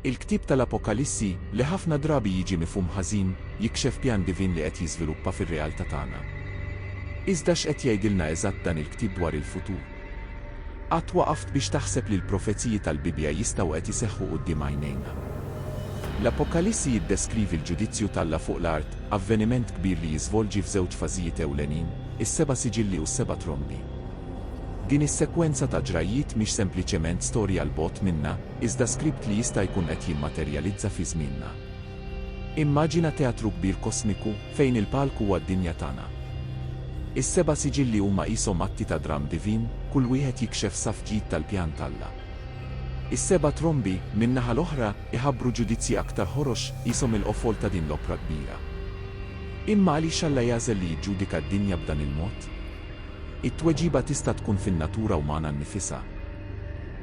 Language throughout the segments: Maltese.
Il-ktieb tal-Apokalissi li ħafna drabi jiġi mifhum ħażin jikxef pjan divin li qed jiżviluppa fir-realtà tagħna. Iżda x'qed jgħidilna eżatt dan il-ktieb dwar il-futur? Qatt waqaft biex taħseb li l-profeziji tal-Bibja jistgħu qed iseħħu quddiem għajnejna. L-Apokalissi jiddeskrivi l-ġudizzju tal-Alla fuq l-art, avveniment kbir li jiżvolġi f'żewġ fażijiet ewlenin, is-seba' siġilli u s-seba' trombi. Din is-sekwenza ta' ġrajiet mhix sempliċement storja l bogħod minnha, iżda skript li jista' jkun qed jimmaterjalizza fi żmienna. Immaġina teatru kbir kosmiku fejn il-palk huwa d-dinja tagħna. Is-seba' siġilli huma qishom atti ta' dram divin, kull wieħed jikxef saf ġdid tal-pjan tal-Alla. Is-seba' trombi min-naħa l-oħra iħabbru ġudizzji aktar ħorox qishom il-qofol ta' din l-opra kbira. Imma għaliex Alla jażel li jiġġudika d-dinja b'dan il-mod? It-tweġiba tista' tkun fin-natura umana nnifisha.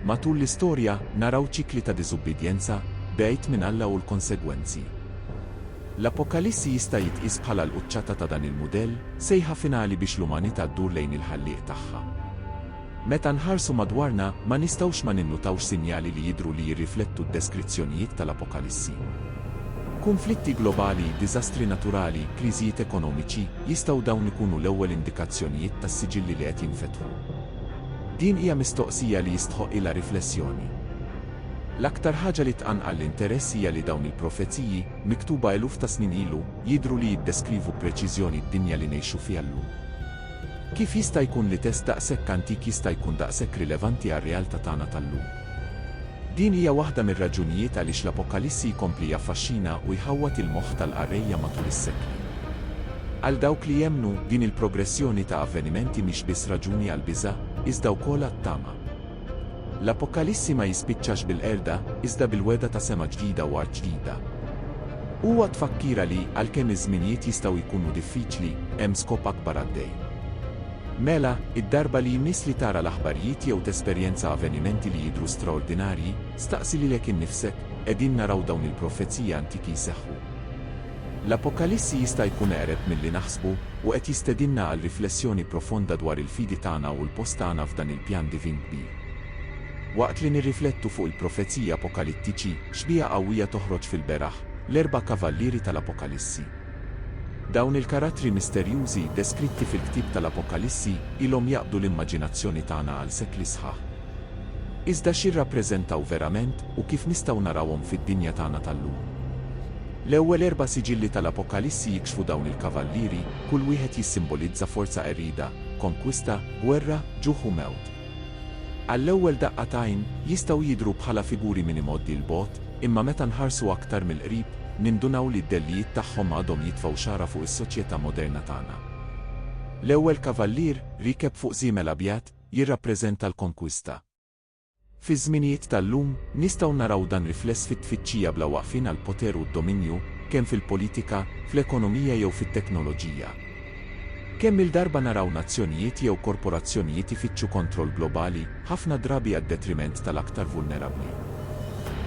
Matul l-istorja naraw ċikli ta' diżubbidjenza, bgħid minn Alla u l-konsegwenzi. L-Apokalissi jista' jitqies bħala l-quċċata ta' dan il-mudell, sejħa finali biex l-umanità ddur lejn il-ħallieq tagħha. Meta nħarsu madwarna ma nistgħux ma ninnutawx sinjali li jidhru li jirriflettu d-deskrizzjonijiet tal-Apokalissi. Konflitti globali, diżastri naturali, kriżijiet ekonomiċi jistgħu dawn ikunu l-ewwel indikazzjonijiet tas-siġilli li qed jinfetħu. Din hija mistoqsija li jistħoq ilha riflessjoni. L-aktar ħaġa li tqanqal l-interess hija li dawn il-profeziji, miktuba eluf ta' snin ilu, jidhru li jiddeskrivu b'preċiżjoni d-dinja li ngħixu fiha llum. Kif jista' jkun li test daqshekk antik jista' jkun daqshekk rilevanti għar-realtà tagħna tal-lum? Din hija waħda mir-raġunijiet għaliex l-Apokalissi jkompli jaffaxxina u jħawwat il-moħħ tal-qarrejja matul is-sekli. Għal dawk li jemmnu din il-progressjoni ta' avvenimenti mhix biss raġuni għal biża', iżda wkoll għat-tama. L-Apokalissi ma jispiċċax bil-qerda, iżda bil-weda ta' sema ġdida u art ġdida. Huwa tfakkira li għalkemm iż-żminijiet jistgħu jkunu diffiċli, hemm skop akbar għaddej. Mela, id-darba li jmiss li tara l-aħbarijiet jew tesperjenza avvenimenti li jidhru straordinarji, staqsi lilek innifsek, qegħdin naraw dawn il-profezija antiki jseħħu. L-Apokalissi jista' jkun eqreb milli naħsbu u qed jistedinna għal riflessjoni profonda dwar il-fidi tagħna u l-post tagħna f'dan il-pjan divin kbir. Waqt li nirriflettu fuq il-profeziji apokalittiċi, xbija qawwija toħroġ fil-beraħ, l-erba' kavallieri tal-Apokalissi. Dawn il-karattri misterjużi deskritti fil-ktieb tal-Apokalissi ilhom jaqbdu l-immaġinazzjoni tagħna għal sekli sħaħ. Iżda x'irrappreżentaw verament u kif nistgħu narawhom fid-dinja tagħna tal-lum. L-ewwel erba' siġilli tal-Apokalissi jikxfu dawn il-kavallieri, kull wieħed jissimbolizza forza qerida, konkwista, gwerra, ġuħ u mewt. Għall-ewwel daqqatajn jistgħu jidhru bħala figuri minn imoddi l-bogħod, imma meta nħarsu aktar mill-qrib nindunaw li d-dellijiet tagħhom għadhom jitfgħu xara fuq is-soċjetà moderna tagħna. L-ewwel kavallier, rikeb fuq żiemel abjad, jirrappreżenta l-konkwista. Fi żminijiet tal-lum nistgħu naraw dan rifless fit-tfittxija bla waqfien għall poter u d-dominju, kemm fil-politika, fl-ekonomija jew fit-teknoloġija. Kemm il-darba naraw nazzjonijiet jew korporazzjonijiet ifittxu kontroll globali, ħafna drabi għad-detriment tal-aktar vulnerabbli.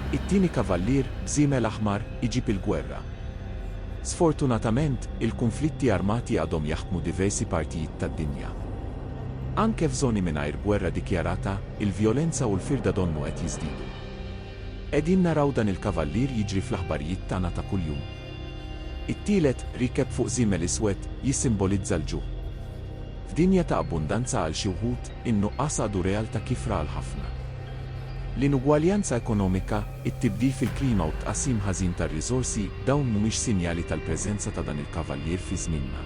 It-tieni kavallier, b'żiemel aħmar, iġib il-gwerra. Sfortunatament, il-konflitti armati għadhom jaħdmu diversi partijiet tad-dinja. Anke f'żoni mingħajr gwerra dikjarata, il-vjolenza u l-firda donnu qed jiżdiedu. Qegħdin naraw dan il-kavallier jiġri fl-aħbarijiet tagħna ta' kuljum. It-tielet, rikeb fuq żiemel iswed, jissimbolizza l-ġuħ. F'dinja ta' abbundanza għal xi wħud, in-nuqqas għadu realtà kifra għal ħafna. L-inugwaljanza ekonomika, it-tibdil fil-klima u tqassim ħażin tar-riżorsi dawn mhumiex sinjali tal-preżenza ta' dan il-kavallier fi żmienna.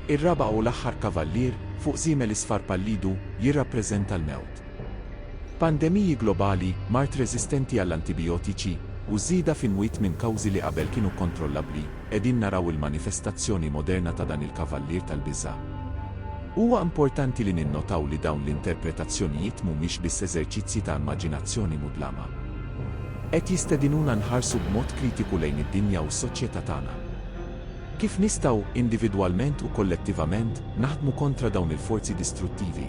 Ir-raba' u l-aħħar kavallier, fuq żiemel isfar pallidu, jirrappreżenta l-mewt. Pandemiji globali, mart reżistenti għall-antibiotiċi u żieda fin-mwiet minn kawżi li qabel kienu kontrollabbli, qegħdin naraw il-manifestazzjoni moderna ta' dan il-kavallier tal-biża'. Huwa importanti li ninnotaw li dawn l-interpretazzjonijiet mhumiex biss eżerċizzji ta' immaġinazzjoni mudlama. Qed jistedinuna nħarsu b'mod kritiku lejn id-dinja u s-soċjetà tagħna. Kif nistgħu individwalment u kollettivament naħdmu kontra dawn il-forzi distruttivi?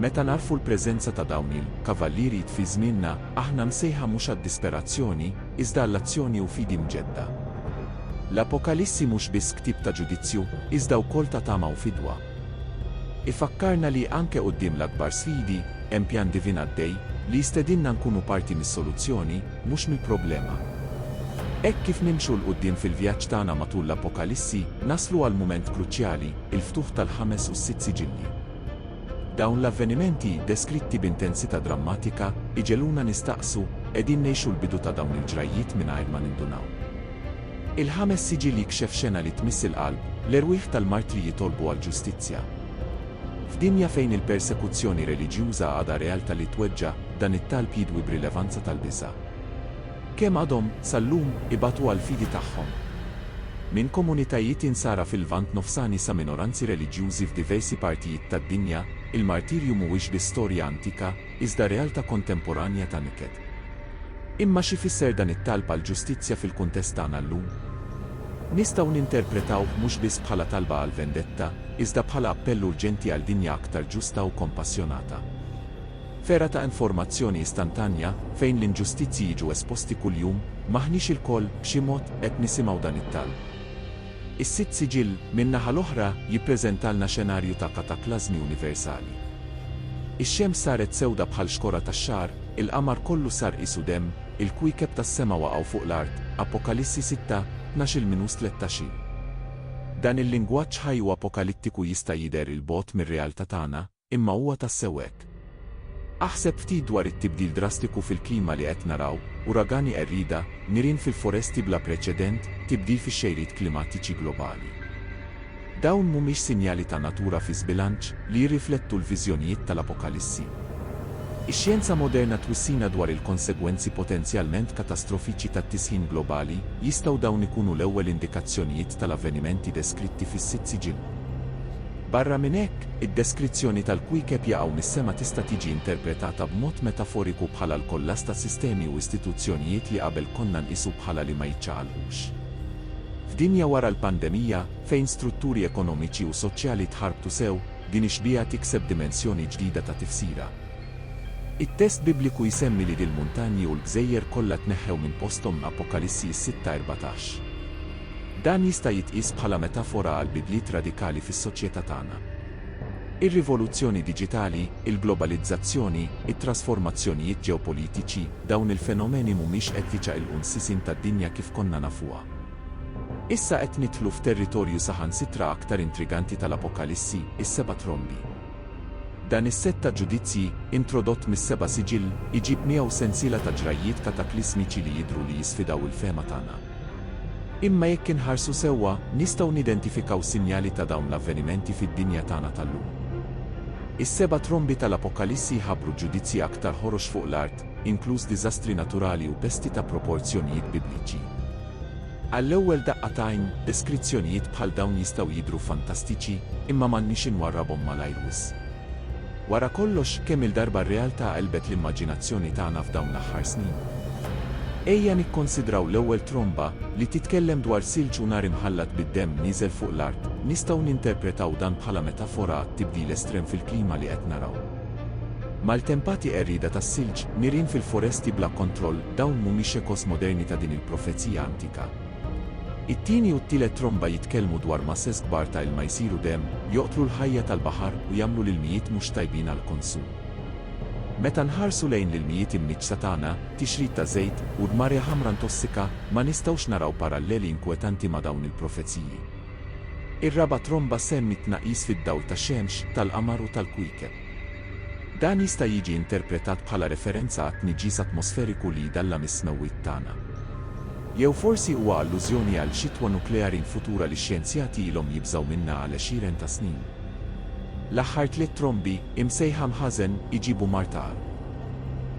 Meta narfu l-preżenza ta' dawn il-kavallieri fi żmienna, aħna msejħa mhux għad-disperazzjoni, iżda l-azzjoni u fidi mġedda. L-Apokalissi mhux biss ktieb ta' ġudizzju, iżda wkoll ta' tama u fidwa. Ifakkarna li anke quddiem l-akbar sfidi, hemm pjan divin għaddej li jistedinna nkunu parti mis-soluzzjoni mhux mill-problema. Hekk kif nimxu l-qudiem fil-vjaġġ tagħna matul l-Apokalissi, naslu għal mument kruċjali, il-ftuħ tal-5 u s-6 siġilli. Dawn l-avvenimenti, deskritti b'intensità drammatika, iġeluna nistaqsu, qegħdin ngħixu l-bidu ta' dawn il-ġrajiet mingħajr ma nindunaw. Il-5 siġilli jikxef xena li tmiss il-qalb, l-erwieħ tal-martri jitolbu għall-ġustizzja. F'dinja fejn il-persekuzzjoni reliġjuża għadha realtà li tweġġa', dan it-talb jidwi b'rilevanza tal-biża'. Kemm għadhom sal-lum ibatu għall-fidi tagħhom. Minn komunitajiet insara fil-Lvant nofsani sa minoranzi reliġjużi f'diversi partijiet tad-dinja, il-martirju mhuwiex biss storja antika, iżda realtà kontemporanja ta' niked. Imma xi fisser dan it-talb għall-ġustizzja fil-kuntest tagħna llum? Nistgħu ninterpretaw mhux biss bħala talba għal vendetta, iżda bħala appell urġenti għal dinja aktar ġusta u kompassjonata. Fera ta' informazzjoni istantanja fejn l-inġustizzji jiġu esposti kuljum, maħniex il-koll b'xi mod qed nisimgħu dan it-talb. Is-sitt siġill min-naħa l-oħra jippreżentalna xenarju ta' kataklażmi universali. Ix-xems saret sewda bħal xkora tax-xahar, il-qamar kollu sar qisu demm, il-kwiekeb tas-sema waqgħu fuq l-art, Apokalissi 6, 12-13. Dan il-lingwaġġ ħajju apokalittiku jista' jidher il-bogħod mir-realtà tagħna, imma huwa tas-sew hekk. Aħseb ftit dwar it-tibdil drastiku fil-klima li qed naraw, uragani qerrida, nirien fil-foresti bla preċedent, tibdil fix-xejriet klimatiċi globali. Dawn mhumiex sinjali ta' natura fi żbilanċ li jirriflettu l-viżjonijiet tal-Apokalissi. Ix-xjenza moderna twissina dwar il-konsegwenzi potenzjalment katastrofiċi tat-tisħin globali, jistgħu dawn ikunu l-ewwel indikazzjonijiet tal-avvenimenti deskritti fis-sitt siġill. Barra minn hekk, id-deskrizzjoni tal-kwiekeb jaqgħu mis-sema tista' tiġi interpretata b'mod metaforiku bħala l-kollass ta' sistemi u istituzzjonijiet li qabel konna nqisu bħala li ma jiċċaqalqux. F'dinja wara l-pandemija, fejn strutturi ekonomiċi u soċjali tħarbtu sew, din ix-xbija tikseb dimensjoni ġdida ta' tifsira. It-test Bibliku jsemmi li dil-muntanji u l-gżejjer kollha tneħħew minn posthom Apokalissi 6:14. Dan jista' jitqies bħala metafora għal bidliet radikali fis-soċjetà tagħna. Ir-rivoluzzjoni diġitali, il-globalizzazzjoni, it-trasformazzjonijiet ġeopolitiċi, dawn il-fenomeni mhumiex qed jiċċaqilqu s-sisin tad-dinja kif konna nafuha. Issa qed nidħlu f'territorju saħansitra aktar intriganti tal-Apokalissi, is-seba' trombi. Dan is-set ta' ġudizzji, introdott mis-seba' siġill, iġib miegħu sensiela ta' ġrajiet kataklismiċi li jidhru li jisfidaw il-fehma tagħna. Imma jekk inħarsu sewwa, nistgħu nidentifikaw sinjali ta' dawn l-avvenimenti fid-dinja tagħna tal-lum. Is-seba' trombi tal-Apokalissi jħabbru ġudizzji aktar ħorox fuq l-art, inkluż diżastri naturali u pesti ta' proporzjonijiet bibliċi. Għall-ewwel daqqatajn, deskrizzjonijiet bħal dawn jistgħu jidhru fantastiċi, imma m'għandniex inwarrabhom malajr wisq. Wara kollox, kemm il-darba r-realtà qalbet l-immaġinazzjoni tagħna f'dawn l-aħħar snin. Ejja nikkonsidraw l-ewwel tromba li titkellem dwar silġ u nar imħallat bid-demm nieżel fuq l-art, nistgħu ninterpretaw dan bħala metafora għat-tibdil estrem fil-klima li qed naraw. Mal-tempati qerrida tas-silġ, nirien fil-foresti bla kontroll, dawn mhumiex ekos moderni ta' din il-profezija antika. It-tieni u t-tielet tromba jitkellmu dwar masses kbar ta' ilma jsiru demm, joqtlu l-ħajja tal-baħar u jagħmlu l-ilmijiet mhux tajbin għall-konsum. Meta nħarsu lejn l-ilmijiet imniġsa tagħna, tixrid ta' żejt u dmarja ħamra tossika, ma nistgħux naraw paralleli inkwetanti ma' dawn il-profeziji. Ir-raba' tromba semmi tnaqqis fid-dawl tax-xemx, tal-qamar u tal-kwiekeb. Dan jista' jiġi interpretat bħala referenza għat tniġġis atmosferiku li jdalla mis-smewwiet tagħna. Jew forsi huwa allużjoni għal xitwa nukleari futura li x-xjenzjati ilhom jibżgħu minnha għal 20 ta' snin. L-aħħar tliet trombi, imsejħa mħażen, iġibu martar.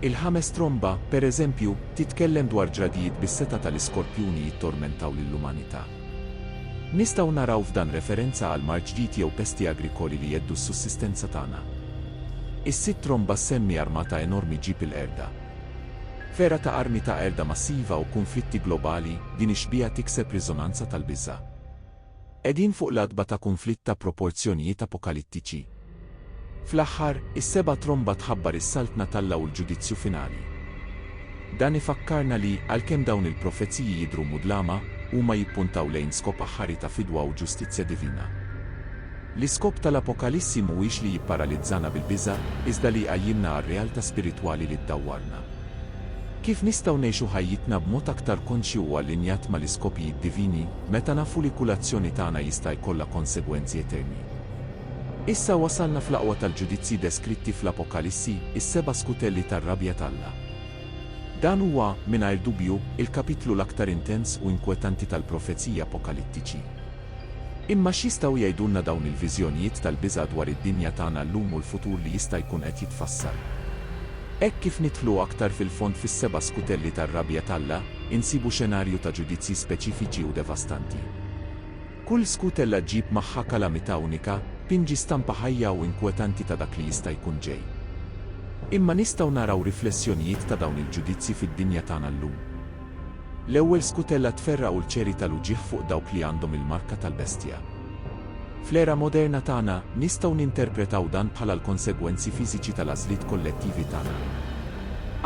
Il-ħames tromba, pereżempju, titkellem dwar ġradijiet bis-seta tal-iskorpjuni jittormentaw lill-umanità. Nistgħu naraw f'dan referenza għal mar ġdid jew pesti agrikoli li jeddu s-sussistenza tagħna. Is-sitt tromba semmi armata enormi ġib il-qerda. Fera ta' armi ta' qerda massiva u konflitti globali, din ix-xbija tikseb riżonanza tal-biża'. Qegħdin fuq l-adba ta' konflitt ta' proporzjonijiet apokalittiċi. Fl-aħħar, is-seba' tromba tħabbar is-saltna talla u l-ġudizzju finali. Dan ifakkarna li, għalkemm dawn il-profeziji jidhru mudlama, huma jippuntaw lejn skop aħħari ta' fidwa u ġustizzja divina. L-iskop tal-Apokalissi mhuwiex li jipparalizzana bil-biża', iżda li jqajjimna għar-realtà spiritwali li ddawwarna. Kif nistgħu ngħixu ħajjitna b'mod aktar konxju u allinjat mal-iskopijiet divini meta nafu li kull azzjoni tagħna jista' jkollha konsegwenzi eterni. Issa wasalna fl-aqwa tal-ġudizzi deskritti fl-Apokalissi, is-seba' skutelli tar-rabja tal-Alla. Dan huwa, mingħajr dubju, il-kapitlu l-aktar intens u inkwetanti tal-profezija apokalittiċi. Imma x'jistgħu jgħidulna dawn il-viżjonijiet tal-biża' dwar id-dinja tagħna llum u l-futur li jista' jkun qed jitfassal. Hekk kif nidħlu aktar fil-fond fis-seba' skutelli tar-rabja tal-Alla, insibu xenarju ta' ġudizzi speċifiċi u devastanti. Kull skutella ġġib magħha kalamità unika, pinġi stampa ħajja u inkwetanti ta' dak li jista' jkun ġej. Imma nistgħu naraw riflessjonijiet ta' dawn il-ġudizzi fid-dinja tagħna llum. L-ewwel skutella tferraq l-ċeri tal-uġigħ fuq dawk li għandhom il-marka tal-bestja. Fl-era moderna tagħna nistgħu ninterpretaw dan bħala l-konsegwenzi fiżiċi tal-għażliet kollettivi tagħna.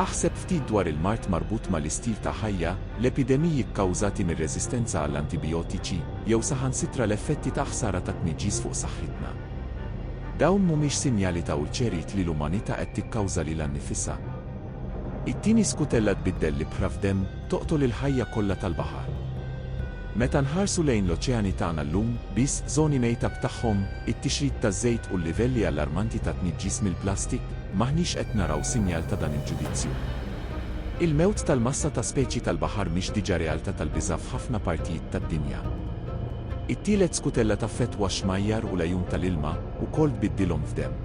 Aħseb ftit dwar il-mart marbut mal-istil ta' ħajja, l-epidemiji kkawżati mir-reżistenza għall-antibiotiċi, jew saħansitra l-effetti ta' ħsara ta' tniġġis fuq saħħitna. Dawn mhumiex sinjali ta' ulċerit li l-umanità qed tikkawża lilha nnifisha. It-tieni skutella tbiddel li bħraf demm toqtol il-ħajja kollha tal-baħar. Meta nħarsu lejn l-oċeani tagħna llum, biss żoni mejta b'tagħhom, it-tixrid taż-żejt u l-livelli allarmanti ta' tniġġis mill-plastik, maħniex qed naraw sinjal ta' dan il-ġudizzju. Il-mewt tal-massa ta' speċi tal-baħar mhix diġà realtà tal-biża' f'ħafna partijiet tad-dinja. It-tielet skutella taffettwa xmajjar u l-għajun tal-ilma wkoll tbiddilhom f'demm.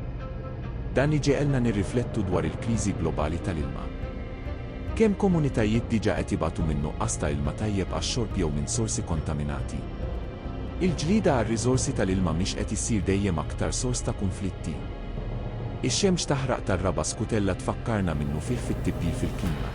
Dan iġiegħelna nirriflettu dwar il-kriżi globali tal-ilma. Kemm komunitajiet diġà qed ibatu minn nuqqas ta' ilma tajjeb għax-xorb jew minn sorsi kontaminati. Il-ġlieda għar-riżorsi tal-ilma mhix qed issir dejjem aktar sors ta' konflitti. Ix-xemx taħraq tar-raba' skutella tfakkarna minnu fih fit-tibdil fil-klima.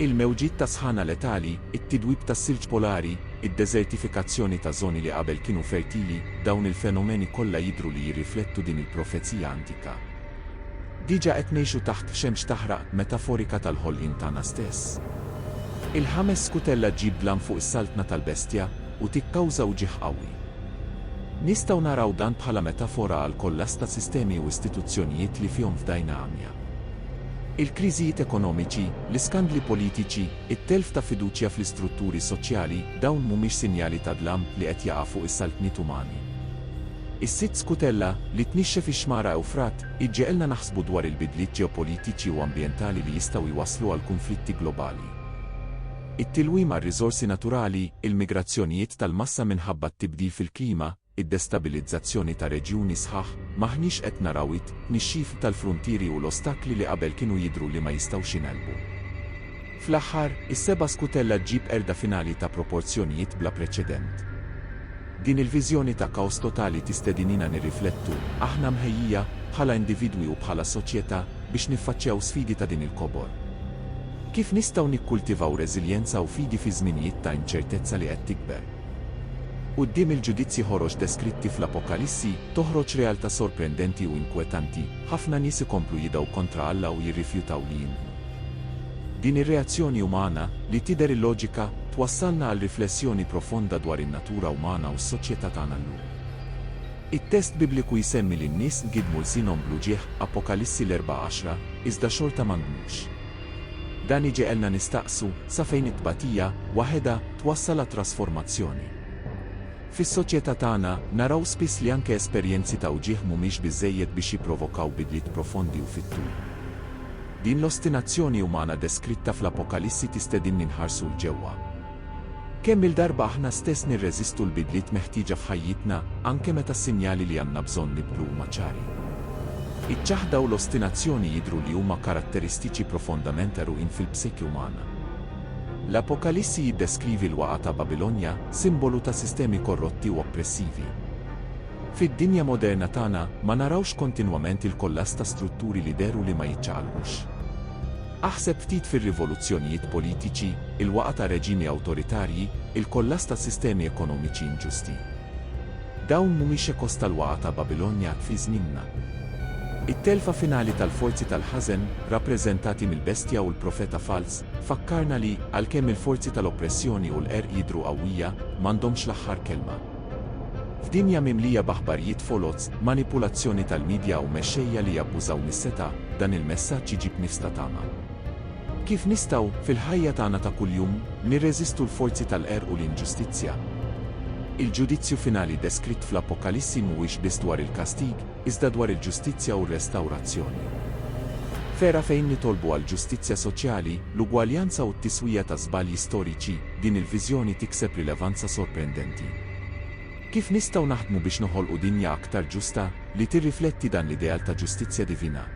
Il-mewġiet ta' sħana letali, it-tidwib tas-silġ polari, id-deżertifikazzjoni ta' żoni li qabel kienu fertili, dawn il-fenomeni kollha jidhru li jirriflettu din il-profezija antika. Diġà qed ngħixu taħt xemx taħraq metaforika tal-ħolqien tagħna stess. Il-ħames skutella ġġib dlam fuq is-saltna tal-bestja u tikkawża uġigħ qawwi. Nistgħu naraw dan bħala metafora għal kollass ta' sistemi u istituzzjonijiet li fihom fdajna għamja. Il-kriżijiet ekonomiċi, l-iskandli politiċi, it-telf ta' fiduċja fl-istrutturi soċjali, dawn mhumiex sinjali ta' dlam li qed jaqa' fuq is-saltniet umani. Is-sitt skutella li tnixxef ix-xmara Ewfrat iġġiegħelna naħsbu dwar il-bidliet ġeopolitiċi u ambjentali li jistgħu jwasslu għal konflitti globali. It-tilwim għar-riżorsi naturali, il-migrazzjonijiet tal-massa minħabba t-tibdil fil-klima, id-destabilizzazzjoni ta' reġjuni sħaħ, maħniex qed naraw it-tnixxif tal-fruntieri u l-ostakli li qabel kienu jidhru li ma jistgħux jinelbu. Fl-aħħar, is-seba' skutella ġġib erda finali ta' proporzjonijiet bla preċedent. Din il-viżjoni ta' kaos totali tistedinina nirriflettu, aħna mħejjija bħala individwi u bħala soċjetà biex niffaċċjaw sfidi ta' din il-kobor. Kif nistgħu nikkultivaw reżiljenza u fidi fi żminijiet ta' inċertezza li qed tikber? Quddiem il-ġudizzi ħoroġ deskritti fl-Apokalissi toħroġ realtà sorprendenti u inkwetanti, ħafna nies ikomplu jidgħu kontra Alla u jirrifjutaw li jinqu. Din ir-reazzjoni umana li tidher illoġika twassalna għal riflessjoni profonda dwar in-natura umana u s-soċjetà tagħna llum. It-test Bibliku jsemmi li n-nies ngidmu lsinhom bl-uġigħ Apokalissi l-4:10, iżda xorta m'għandhomx. Dan iġiegħelna nistaqsu sa fejn it-tbatija waħedha twassal għat trasformazzjoni. Fis-soċjetà tagħna naraw spiss li anke esperjenzi ta' uġigħ mhumiex biżżejjed biex jipprovokaw bidliet profondi u fit-tul. Din l-ostinazzjoni umana deskritta fl-Apokalissi tistedinni nħarsu l-ġewwa. Kemm il-darba aħna stess nirreżistu l-bidliet meħtieġa f'ħajjitna anke meta s-sinjali li għandna bżonn nibdlu huma ċari. Iċ-ċaħda u l-ostinazzjoni jidhru li huma karatteristiċi profondament għarqien fil-psiki umana. L-Apokalissi jiddeskrivi l-waqa ta' Babilonja, simbolu ta' sistemi korrotti u oppressivi. Fid-dinja moderna tagħna ma narawx kontinwament il-kollass ta' strutturi li deru li ma jiċċaqalqux. Aħseb ftit fir-rivoluzzjonijiet politiċi, il-waqa ta' reġimi awtoritarji, il-kollass ta' sistemi ekonomiċi inġusti. Dawn mhumiex ekos tal-waqa ta' Babilonja fi żmienna. It-telfa finali tal-forzi tal-ħażen, rappreżentati mill-bestja u l-profeta fals, fakkarna li għalkemm il-forzi tal-oppressjoni u l-għerq jidhru qawwija, m'għandhomx l-aħħar kelma. F'dinja mimlija b'aħbarijiet folots, manipulazzjoni tal-medja u mexxejja li jabbużaw mis-seta, dan il-messaġġ iġib nifsta tagħna. Kif nistgħu, fil-ħajja tagħna ta' kuljum, nirreżistu l-forzi tal-qerq u l-inġustizzja? Il-ġudizzju finali deskritt fl-Apokalissi mhuwiex biss dwar il-kastig, iżda dwar il-ġustizzja u r-restawrazzjoni. Fera fejn nitolbu għal ġustizzja soċjali, l-ugwaljanza u t-tiswija ta' żbalji storiċi, din il-viżjoni tikseb rilevanza sorprendenti. Kif nistgħu naħdmu biex noħolqu dinja aktar ġusta li tirrifletti dan l-ideal ta' ġustizzja divina?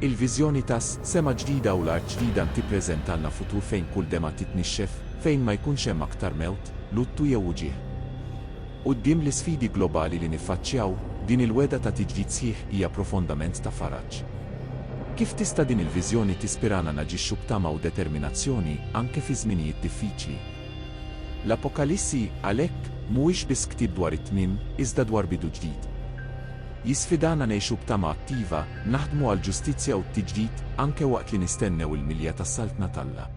Il-viżjoni tas sema ġdida u l-art ġdida tippreżentalna futur fejn kull dema titnixxef, fejn ma jkunx hemm aktar mewt, luttu jew uġigħ. Quddiem l-isfidi globali li niffaċċjaw, din il-weda ta' tiġdid sħiħ hija profondament ta' faraġġ. Kif tista' din il-viżjoni tispirana naġixxu b'tama u determinazzjoni anke fi żminijiet diffiċli? L-Apokalissi għalhekk mhuwiex biss ktieb dwar it-tmiem, iżda dwar bidu ġdid. Jisfidana ngħixu b'tama attiva, naħdmu għal ġustizzja u t-tiġdid anke waqt li nistennew il-milja tas-saltna talla.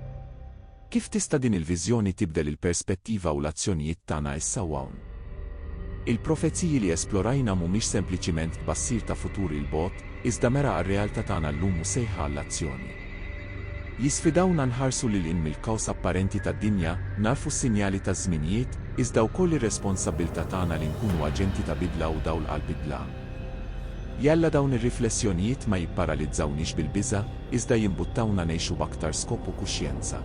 Kif tista' din il-viżjoni tibdel il-perspettiva u l-azzjonijiet tagħna issa hawn? Il-profeziji li esplorajna mhumiex sempliċiment tbassir ta' futur il-bogħod, iżda mera għar-realtà tagħna llum u sejħa għall-azzjoni. Jisfidawna nħarsu lil hinn mill-kaws apparenti tad-dinja, narfu s-sinjali ta' żminijiet, iżda wkoll ir-responsabbiltà tagħna li nkunu aġenti ta' bidla u dawl għal bidla. Jalla dawn ir-riflessjonijiet ma jipparalizzawniex bil-biża', iżda jimbuttawna ngħixu b'aktar skop u kuxjenza.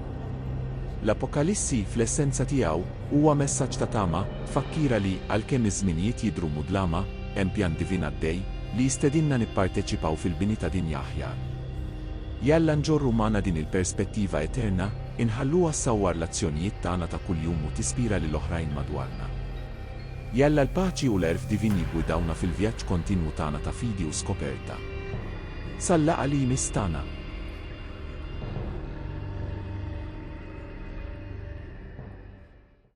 L-Apokalissi fl-essenza tiegħu huwa messaġġ ta' tama, tfakkira li għalkemm iż-żminijiet jidhru mudlama, hemm pjan divin għaddej li jistedinna nipparteċipaw fil-bini ta' dinja aħjar. Jalla nġorru magħna din il-perspettiva eterna, inħalluha ssawwar l-azzjonijiet tagħna ta' kuljum u tispira lil oħrajn madwarna. Jalla l-paċi u l-erf divin jigwidawna fil-vjaġġ kontinwu tagħna ta' fidi u skoperta. Sal-laqgħa li jmiss tagħna.